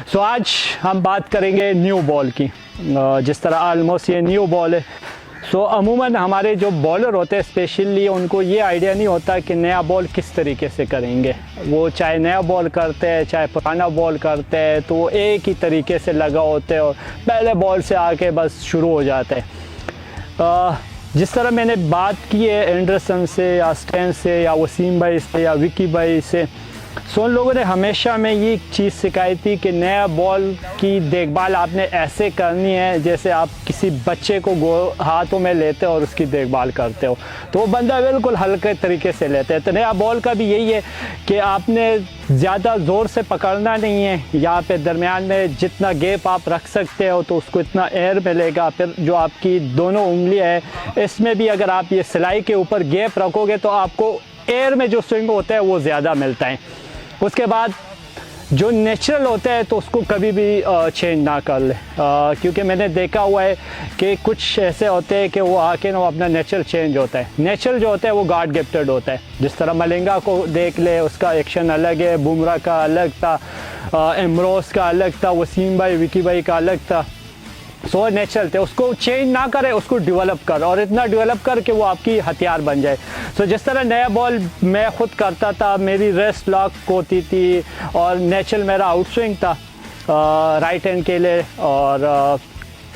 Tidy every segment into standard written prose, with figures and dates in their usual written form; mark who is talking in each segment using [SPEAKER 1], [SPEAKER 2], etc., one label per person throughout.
[SPEAKER 1] सो आज हम बात करेंगे न्यू बॉल की। जिस तरह ऑलमोस्ट ये न्यू बॉल है, सो अमूमन हमारे जो बॉलर होते हैं स्पेशली उनको ये आइडिया नहीं होता कि नया बॉल किस तरीके से करेंगे। वो चाहे नया बॉल करते हैं चाहे पुराना बॉल करते हैं, तो वो एक ही तरीके से लगा होते हैं और पहले बॉल से आके बस शुरू हो जाते हैं। जिस तरह मैंने बात की है एंडरसन से या स्टैन से या वसीम भाई से या विकी भाई से, सो उन लोगों ने हमेशा में ये चीज़ सिखाई थी कि नया बॉल की देखभाल आपने ऐसे करनी है जैसे आप किसी बच्चे को हाथों में लेते हो और उसकी देखभाल करते हो, तो वो बंदा बिल्कुल हल्के तरीके से लेते हैं। तो नया बॉल का भी यही है कि आपने ज़्यादा ज़ोर से पकड़ना नहीं है, यहाँ पे दरमियान में जितना गैप आप रख सकते हो तो उसको इतना एयर मिलेगा। फिर जो आपकी दोनों उंगलियाँ है इसमें भी अगर आप ये सिलाई के ऊपर गैप रखोगे तो आपको एयर में जो स्विंग होता है वो ज़्यादा मिलता है। उसके बाद जो नेचुरल होता है तो उसको कभी भी चेंज ना कर ले, क्योंकि मैंने देखा हुआ है कि कुछ ऐसे होते हैं कि वो आके ना अपना नेचुरल चेंज होता है। नेचुरल जो होता है वो गार्ड गिफ्टेड होता है। जिस तरह मलिंगा को देख ले, उसका एक्शन अलग है, बुमराह का अलग था, एम्ब्रोस का अलग था, वसीम भाई विकी भाई का अलग था। सो नेचुरल थे, उसको चेंज ना करे, उसको डेवलप कर और इतना डेवलप कर कि वो आपकी हथियार बन जाए। सो जिस तरह नया बॉल मैं खुद करता था, मेरी रेस्ट लॉक होती थी और नेचुरल मेरा आउट स्विंग था राइट हैंड के लिए, और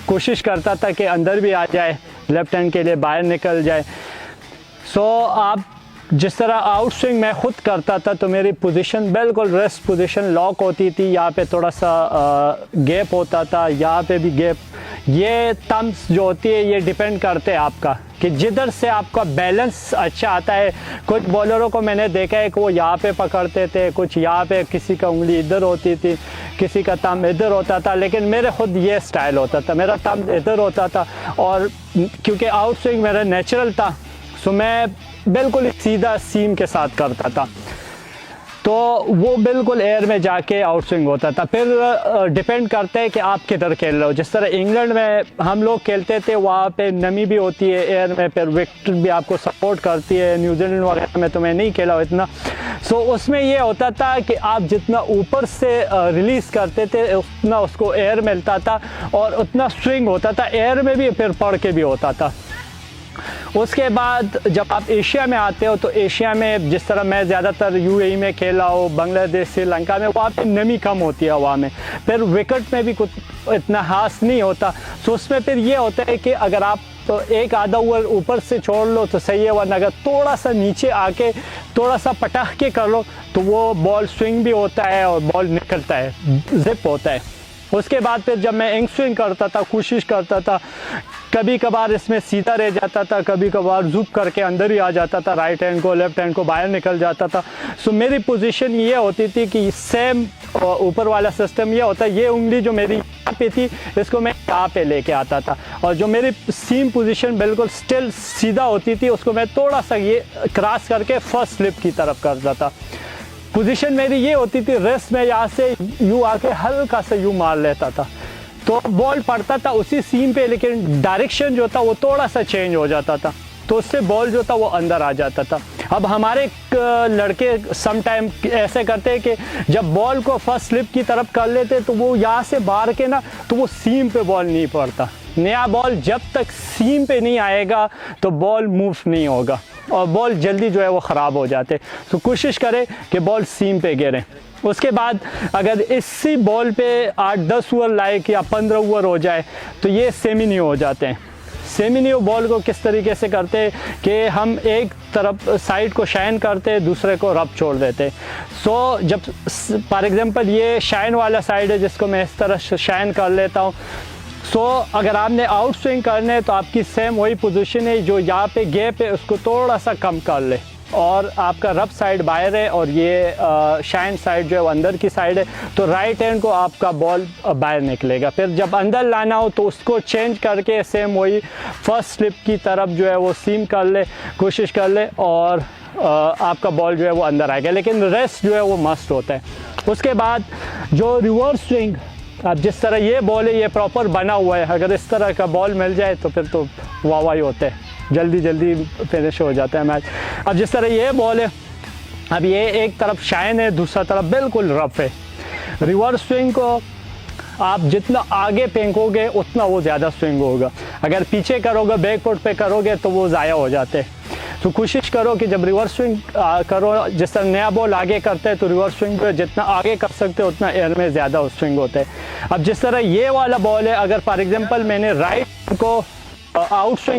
[SPEAKER 1] कोशिश करता था कि अंदर भी आ जाए, लेफ्ट हैंड के लिए बाहर निकल जाए। सो आप जिस तरह आउट स्विंग मैं खुद करता था तो मेरी पोजीशन बिल्कुल रेस्ट पोजीशन लॉक होती थी, यहाँ पे थोड़ा सा गैप होता था, यहाँ पे भी गैप। ये थम्स जो होती है ये डिपेंड करते हैं आपका कि जिधर से आपका बैलेंस अच्छा आता है। कुछ बॉलरों को मैंने देखा है कि वो यहाँ पे पकड़ते थे, कुछ यहाँ पे, किसी का उंगली इधर होती थी, किसी का थंब इधर होता था, लेकिन मेरे खुद ये स्टाइल होता था, मेरा थंब इधर होता था। और क्योंकि आउट स्विंग मेरा नेचुरल था सो मैं बिल्कुल सीधा सीम के साथ करता था, तो वो बिल्कुल एयर में जाके आउट स्विंग होता था। फिर डिपेंड करता है कि आप किधर खेल रहे हो। जिस तरह इंग्लैंड में हम लोग खेलते थे वहाँ पे नमी भी होती है एयर में, फिर विकेट भी आपको सपोर्ट करती है। न्यूजीलैंड वगैरह में तो मैं नहीं खेला इतना, सो उसमें ये होता था कि आप जितना ऊपर से रिलीज़ करते थे उतना उसको एयर मिलता था और उतना स्विंग होता था, एयर में भी फिर पड़ के भी होता था। उसके बाद जब आप एशिया में आते हो तो एशिया में जिस तरह मैं ज़्यादातर यूएई में खेला हूँ, बांग्लादेश, श्रीलंका में, वहाँ पे नमी कम होती है हवा में, फिर विकेट में भी कुछ इतना हास नहीं होता। सो उसमें फिर ये होता है कि अगर आप तो एक आधा ओवर ऊपर से छोड़ लो तो सही है, वरना अगर थोड़ा सा नीचे आके थोड़ा सा पटाख के कर लो तो वो बॉल स्विंग भी होता है और बॉल निकलता है, जिप होता है। उसके बाद फिर जब मैं इंग स्विंग करता था, कोशिश करता था, कभी कभार इसमें सीधा रह जाता था, कभी कभार ज़ूप करके अंदर ही आ जाता था, राइट हैंड को लेफ्ट हैंड को बाहर निकल जाता था। सो मेरी पोजीशन ये होती थी कि सेम ऊपर वाला सिस्टम ये होता है, ये उंगली जो मेरी यहाँ पे थी इसको मैं यहाँ पे लेके आता था, और जो मेरी सीम पोजीशन बिल्कुल स्टिल सीधा होती थी उसको मैं थोड़ा सा ये क्रॉस करके फर्स्ट स्लिप की तरफ करता था। पोजीशन मेरी ये होती थी, रेस्ट में यहाँ से यूँ आके हल्का सा यूँ मार लेता था तो बॉल पड़ता था उसी सीम पे, लेकिन डायरेक्शन जो था वो थोड़ा सा चेंज हो जाता था, तो उससे बॉल जो था वो अंदर आ जाता था। अब हमारे लड़के सम टाइम ऐसे करते हैं कि जब बॉल को फर्स्ट स्लिप की तरफ कर लेते तो वो यहाँ से बाहर के ना तो वो सीम पे बॉल नहीं पड़ता। नया बॉल जब तक सीम पे नहीं आएगा तो बॉल मूव नहीं होगा और बॉल जल्दी जो है वो ख़राब हो जाते। तो कोशिश करें कि बॉल सीम पे गिरे। उसके बाद अगर इसी बॉल पे 8-10 ओवर लाइक या 15 ओवर हो जाए तो ये सेमी न्यू हो जाते हैं। सेमी न्यू बॉल को किस तरीके से करते हैं कि हम एक तरफ साइड को शाइन करते हैं, दूसरे को रब छोड़ देते हैं। सो जब फॉर एग्जांपल ये शाइन वाला साइड है जिसको मैं इस तरह शाइन कर लेता हूँ, सो अगर आपने आउट स्विंग करने है तो आपकी सेम वही पोजीशन है, जो यहाँ पे गैप है उसको थोड़ा सा कम कर ले और आपका रब साइड बाहर है और ये शाइन साइड जो है वो अंदर की साइड है, तो राइट हैंड को आपका बॉल बाहर निकलेगा। फिर जब अंदर लाना हो तो उसको चेंज करके सेम वही फर्स्ट स्लिप की तरफ जो है वो सीम कर ले, कोशिश कर ले और आपका बॉल जो है वो अंदर आएगा, लेकिन रेस्ट जो है वो मस्ट होता है। उसके बाद जो रिवर्स स्विंग, अब जिस तरह ये बॉल है ये प्रॉपर बना हुआ है, अगर इस तरह का बॉल मिल जाए तो फिर तो वाह ही होते हैं, जल्दी जल्दी फिनिश हो जाता है मैच। अब जिस तरह ये बॉल है, अब ये एक तरफ शाइन है, दूसरा तरफ बिल्कुल रफ है। रिवर्स स्विंग को आप जितना आगे फेंकोगे उतना वो ज़्यादा स्विंग होगा। अगर पीछे करोगे, बैक फुट पे करोगे तो वो ज़ाया हो जाते हैं। तो कोशिश करो कि जब रिवर्स स्विंग करो, जिस तरह नया बॉल आगे करते हैं तो रिवर्स स्विंग पे जितना आगे कर सकते हो उतना एयर में ज़्यादा स्विंग होता है। अब जिस तरह ये वाला बॉल है, अगर फॉर एग्जांपल मैंने राइट को आउट स्विंग